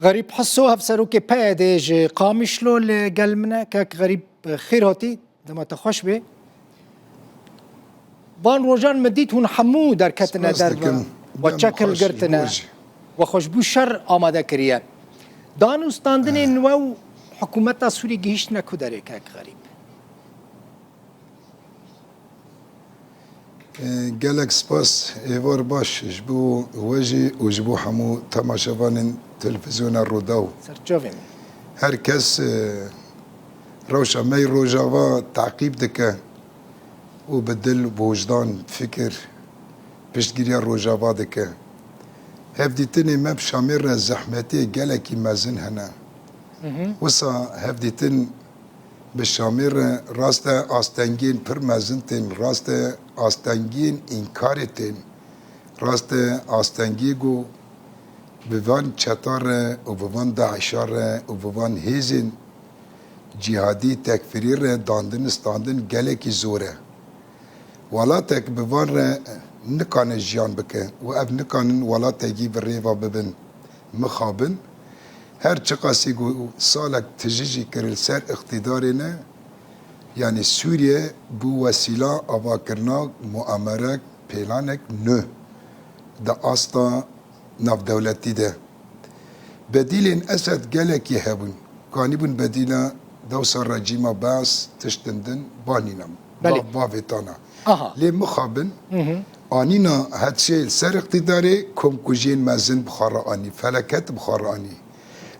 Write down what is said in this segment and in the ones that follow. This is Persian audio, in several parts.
غريب حسو هفسروكي بادج قامشلو لقلمنا كاك غريب خيراتي دما تخش به بان روجان مديت هون حمو در كتنا دربا وشكل قرتنا وخوش بو شر آماده كريا دانو استاندني نوو حكومتا سوري جيش نكو داري كاك غريب جالك سباس ايفور باش جبو وجي وجبو حمو تماشافان تلفزيون الروداو سرچوفين هركس روشا مي روجافا تعقيب دكا وبدل بوجدان فكر بشتگيريا روجافا دكا هفديتني ما بشامير زحمتي جالكي مازن هنا وصا هفديتن بشامير راستا آستنگين پر مازنتين راستا آستنگين انكارتين راستا آستنگيگو بوان چطار و بوان داعشار و بوان هيزن جهادي تكفيرير داندن استاندن گلكي زوره ولاتك بوان نكان جيان بك و اب نكان ولاتكي بالريفا ببن مخابن هر چقاسی گو سالک تجیجی کرل سر اقتدارنا يعني سوريا بو وسيلة آوا کرنا مؤامرك پیلانك نو دا آستا ناف دولتي ده بديلين أسد جالك يهبون كانيبون بديلا دوسا رجيما باس تشتندن بانينام بافيتانا لي مخابن آنينا هاتشيل سر اقتداري كم كجين مازن بخارا آني فلكت بخارا آني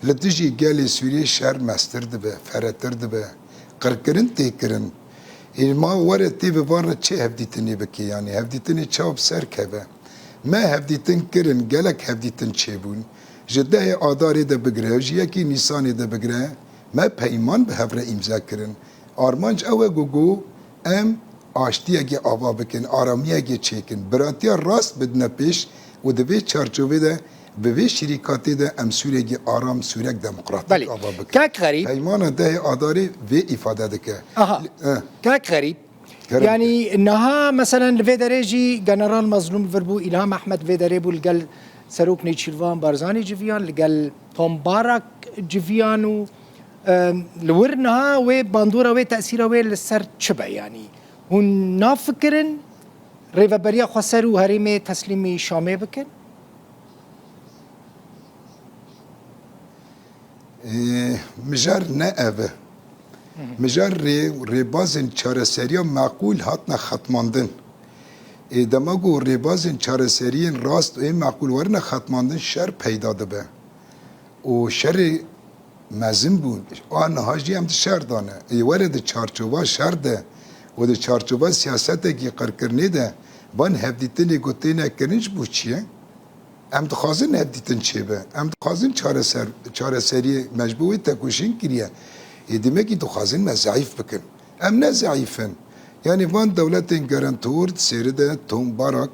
لتجي جالي سوريا شهر مستر دبه فرتر دبه قركرن تيكرن ما ورد تي ببارنا چه هفديتني بكي يعني هفديتني چاوب سر كبه ما هفديتن كرن جالك هفديتن چيبون جده آداري ده بگره جيكي نيساني ده بگره ما پیمان به هفره امزا کرن آرمانج اوه گوگو ام آشتیگی آوا بکن آرامیگی چیکن براتیا راست بدنا پیش و دوی چارچوبه ده به شرکاتی ده ام سوريگی آرام سوريك دموکراتیک آوا بکن كاك غريب پیمان ده آداری و افاده دکه كاك غريب يعني انها مثلا الفيدريجي جنرال مظلوم الفربو الهام احمد فيدريبو القل سروك نيتشيلفان بارزاني جفيان القل تومبارك جفيانو لورنها و باندورا و تأثيرها و للسر شبع يعني هون نافكرن ريفابريا خسرو هريمي تسليمي شامي بكن مجار نأبه مجار ريبازن چارسريا معقول هاتنا ختماندن دماغو ريبازن چارسريين راست و معقول ورنا ختماندن شر پیدا دبه و شر مزن بود آن هاجی هم شر دانه ورد چارچوبا شر ده و ده چارچوبا سیاسته کی قرکرنی ده بان هفدیتنی گوتینه کرنج بو چیه ام دخوازن هفدیتن چیه به ام دخوازن چاره سری مجبوری تکوشین کریه دیمه کی دخوازن ما ضعیف بکن ام نه ضعیفن یعنی وان دولتین گارانتور سیرده توم باراک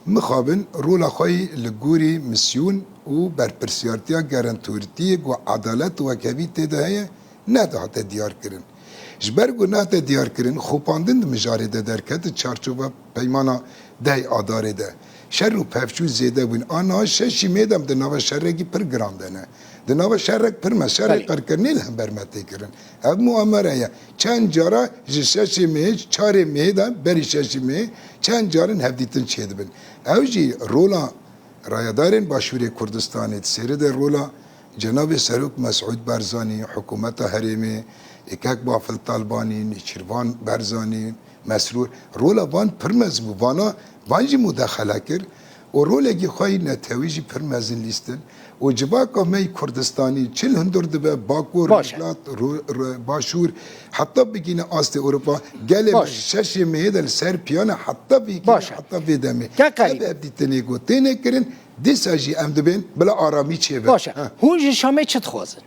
مخابن رولا خوی لگوری مسیون و برپرسیارتیا گارانتورتی و عدالت و کبیت ده هی ندهات دیار کرن جبرگو نه دیار کرن خوپاندن مجاری ده درکت چارچوبا پیمانا ده آداره ده شر و پفچو زیده بین آنها ششی میدم ده نو شرگی پر گراندنه ده نو شرک پر مشرق کرکنی لهم برمته کرن اب مؤامره یا چند جارا ششی می چهار می ده بری ششی می چند جارن هفدیتن چید بین اوجی رولا رایدارن باشوری کردستانی سیرد رولا جناب سروک مسعود برزانی حکومت حریمی اکاک بافل طالبانی نیچروان برزانی مسرور رولا وان پرمز بو وانا وانجی مداخله کر و رولگی خواهی نتویجی پرمزن لیستن و جواکا می کردستانی چل هندور دبه باکور رجلات باشور حتی بگین آست اروپا گله شش مهدل سر پیانه حتی بگین حتی بدمه ابه ابدیتنی گو تینه کرن دیساجی ام دبین بلا آرامی چه به باشه هون شامه چه تخوازن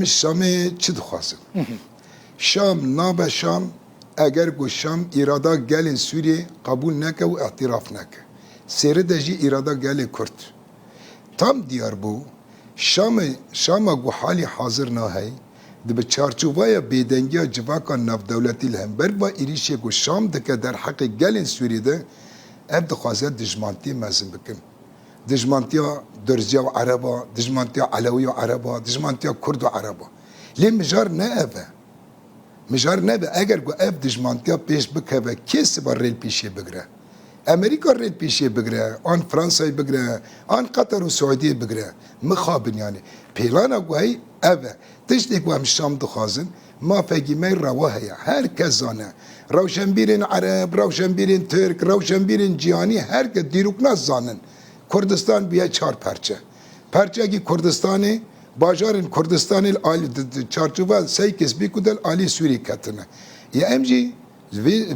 شامه چه دخوازن شام نابه شام اگر گو شام ارادا گلین سوریه قبول نکه و اعتراف نکه سیره دجی ارادا گل کرد tam diyar bu Şam'a gu hali hazır nahey de be çarçuvaya bedengiya civaka nav devleti hember va irişe gu Şam dike der hakkı gelin Suriye'de اب دخوازه دجمانتی مازن بکن دجمانتیا درزیا و عربا دجمانتیا علوی و عربا دجمانتیا کرد و عربا لی مجار نه اوه مجار نه اوه اگر گو اف دجمانتیا پیش بکه کس با ریل پیشی بگره امریکا ریل پیشی بگره آن فرانسای بگره آن قطر و سعودی بگره مخابن یعنی پیلانا گو هی اوه تشتی گو هم شام دخوازن ما فاگی می رواه هیا هر کس زانه روشنبیرین عرب روشنبیرین ترک روشنبیرین جیانی هر که دیروک ناز زانن کردستان بیا چهار پرچه پرچه کی کردستانی باجارن کردستان آلی چارچوبا سی کس بی کدل آلی سوری کتنه یا امجی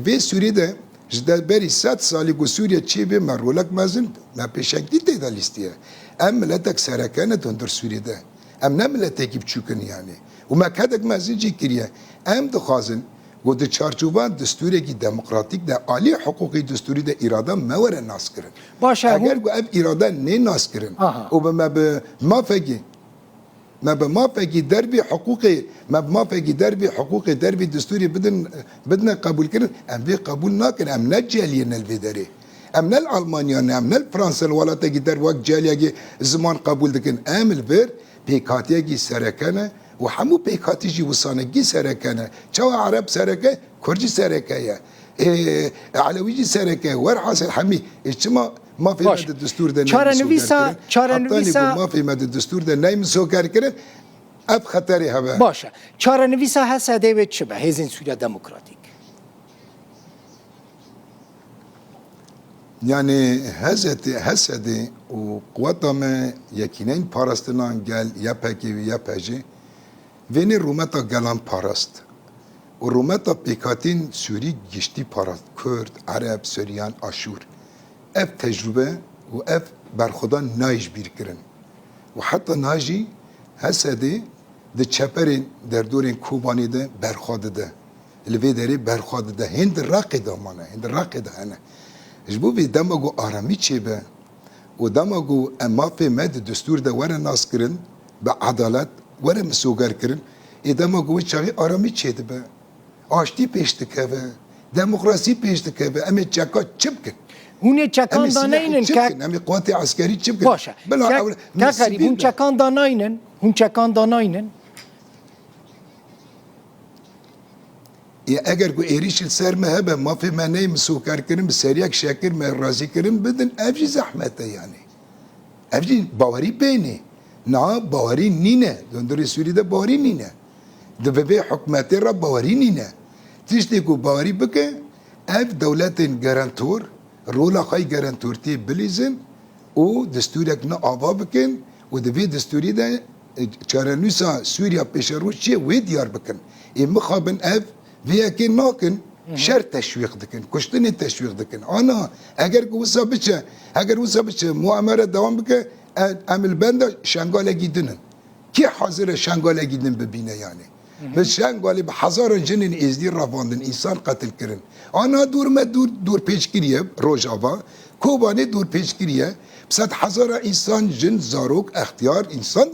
وی سوری ده جدا بری 100 سالی گو سوریه چی به مرولک مازن ما پیشنگی تیدا لیستیه ام ملتک سرکانه دندر سوری ده ام نه ملتکی بچوکن یعنی و ما کدک مازن جی کریه ام دخوازن و د چارچوبان دستوری کی دموکراتیک ده عالی حقوقی دستوری ده اراده موره ناس کرن باشه اگر گو اب اراده نه ناس کرن و ما به ما فگی دربی حقوقی ما فگی دربی حقوقی دربی دستوری بدن قبول کرن ام بی قبول نکن ام نه جالیه نلویداری ام نه آلمانیا ام نه فرانسا ولا تگی در وقت جالیه زمان قبول دکن ام البر پیکاتیه کی سرکنه و همو پیکاتیجی وسانگی سرکنه چوا عرب سرکه کردی سرکه یا علویجی سرکه ور حاصل همی اجتماع ما في ماده الدستور ده چاره نویسا ما في ماده الدستور ده نایم سوکر کرد اب خطری هوا باشه چاره نویسا هست دیوید چه به هزین سوریا دموکراتیک يعني هسدي وقواتهم يكينين باراستنان قال ياباكي وياباجي فيني روماتا قالان باراست وروماتا بيكاتين سوري جشتي باراست كرد عرب سوريان اشور اف تجربه واف برخدان نايج بيركرن وحتى ناجي هسدي د چپرين در دورين كوباني ده برخاده ده اللي داري برخاده ده هند راقده مانا هند راقده انا جبو بي دماغو آرامی چه به و دماغو اما في مد دستور ده ورا ناس کرن به عدالت ورا مسوگر کرن ای دماغو چاقی آرامی چه ده به آشتی پیشت که به دموکراسی پیشت که به امی چکا چپ کن هونه چکان داناینن که امی قوات عسکری چپ کن باشه که قریب هون چکان داناینن یا اگر کو ایریش سر مهبه ما في معنی مسوکر کرن بسریک شکر مه راضی کرن بدن افجی زحمته یعنی افجی باوری بینه نه باوری نینه دندری سوری ده باوری نینه دبی حکومت را باوری نینه تیشتی کو باوری بکه اف دولت گارانتور رولا خای گارانتورتی بلیزن او دستورک نه آوا بکن و دبی دستوری ده چارنوسا سوریا پیش روش چیه وی دیار بکن این مخابن اف ویا که ناکن شر تشویق دکن کشتن تشویق دکن آنا اگر وسا بچه معامله دوام بکه عمل بند شنگاله گیدنن کی حاضر شنگاله گیدن ببینه یعنی بس شنگاله به هزار جنین ازدی رواندن انسان قتل کرن آنا دور پیشگیریه روجاوا کوبانه دور پیشگیریه بسات هزار انسان جن زاروک اختیار انسان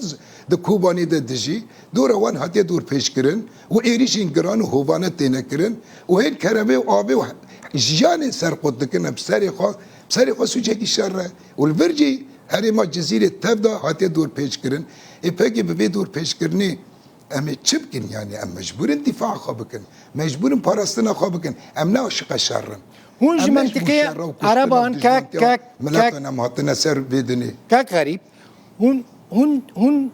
د کوبانی د دجی دور وان هاتیه دور پیش کرن و ایریشین گران و هوانه تینه کرن و هین کرمه و آبه و جیان سر قد دکن بسری خوا سوچه کی شره و الورجی هری ما جزیره تبدا هاتیه دور پیش کرن ای پاکی به دور پیش کرنی اما چه بکن یعنی ام مجبورن دفاع خواه بکن مجبورن پاراستنا خواه بکن ام نه عاشق شرن هونج منطقه عربان ملاتنا مهاتنا سر بدنی که غریب هون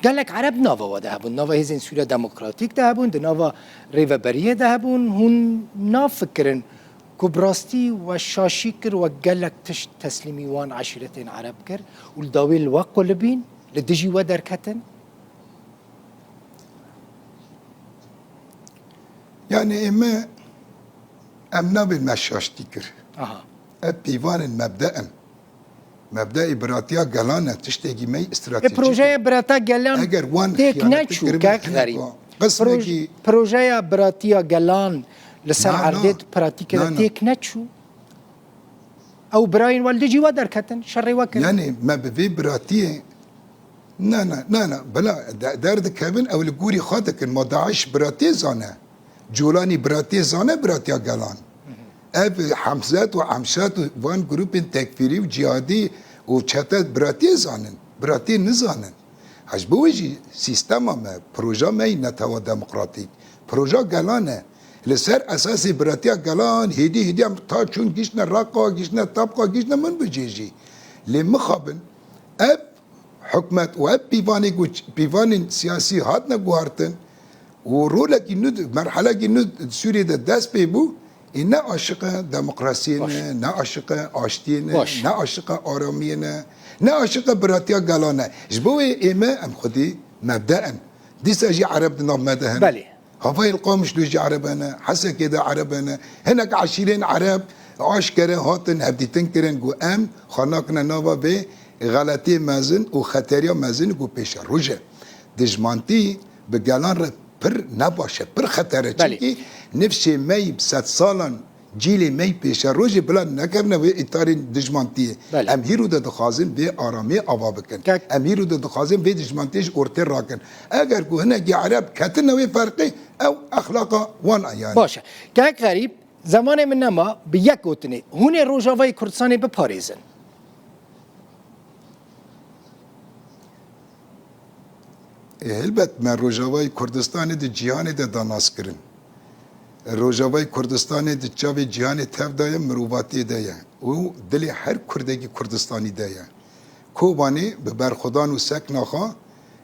قالك عرب نافا وده هبون نافا هزين سوريا ديمقراطيك ده هبون ده نافا ريفابريه ده هبون هون نافكرن كبراستي والشاشي كر وقالك تسليمي وان عشيرتين عرب كر والداوي الوقو لبين لدجي ودر كتن يعني اما امنا بالمشاشتي كر بيوان مبدأ براتيا جلانة تشتكي مي استراتيجية بروجه براتيا جلان اگر وان تيك نتشو كاك غريب بروجه براتيا جلان لسر عردت براتيكا تيك نتشو او براين والدجي ودر كتن شري وكر يعني ما بفي براتيا لا بلا دارد كابن او الجوري خاطك ما داعش براتيا زانه جولاني براتيا زانه براتيا جلان اف حمزات و عمشات وان گروپ تکفیری و جهادی و چتت براتی زانن براتی نزانن هج بوجي سيستم ما بروجا ما نتوا ديمقراطيك بروجا جلانه لسر اساسي براتيا جلان هدي ام تا چون گيشنا راقا گيشنا طبقا گيشنا من بجيجي لمخابن اب حكمت واب بيفان سياسي هاتنا گوارتن ورولا كينود مرحله كينود سوريا داس بيبو إن عاشق ديمقراطينا نا عاشق آشتينا نا عاشق آرامينا نا عاشق براتيا جلانا جبوي إما أم خدي مبدأ ديس أجي عرب نمدهن بله هواي القوم مش لوجي عربنا حسا كده عربنا هناك 20 عرب عاشكره هاتن هبدي تنكرن جو أم خناقنا نوبا به غلطي مازن وخطريا مازن جو بيش روجه دجمانتي بجلان پر نباشه پر خطره چونکی نفس می 100 سالان جیل می پیش روز بلا نکرنه و اطار دجمانتیه ام هیرو ده دخوازن به آرامی آوا بکن ام هیرو ده دخوازن به دجمانتیش ارتر راکن اگر که هنگی عرب کتن و فرقی او اخلاقا وان ایان باشه که غریب زمان من نما به یک گوتنه هون روجاوای کردستان بپاریزن هلبت من روجاوای کردستان ده جهان ده داناس کرن روجاوای کردستان ده چاوی جهان تف دایه مروباتی دایه و دلی هر کردگی کردستانی دایه کوبانی به برخودان و سک نخوا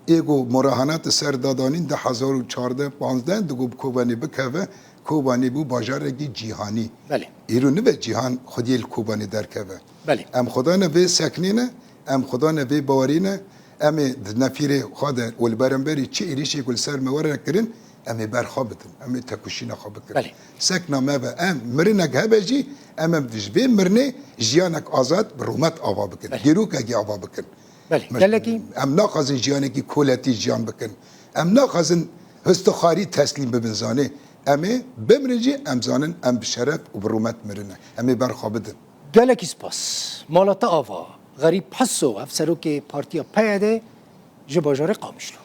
ایگو مراهنات سردادانین ده 1014-15 دگو کوبانی بکوه کوبانی بو باجارگی جهانی بله ایرو نبه جهان خودی کوبانی در کوه بله ام خدا نبه سکنینه ام خدا نبه باورینه ام نفیر خدا والبرنبری چه ایریشی کل سر مورد کرن ام برخابتن ام تکوشین خوابت کرن بله سکنا ما به ام مرنک هبجی ام دجبه مرنه جیانک آزاد برومت آوا بکن دیروک اگه آوا بکن بله دلکی ام ناخذن جیانکی کولتی جیان بکن ام ناخذن هستخاری تسلیم ببنزانه ام بمرجی ام زانن ام بشرف و برومت مرنه ام برخابتن دلکی سپاس مالات آوا غریب حسو افسرو که پارتیا پیاده جباجار قامشلو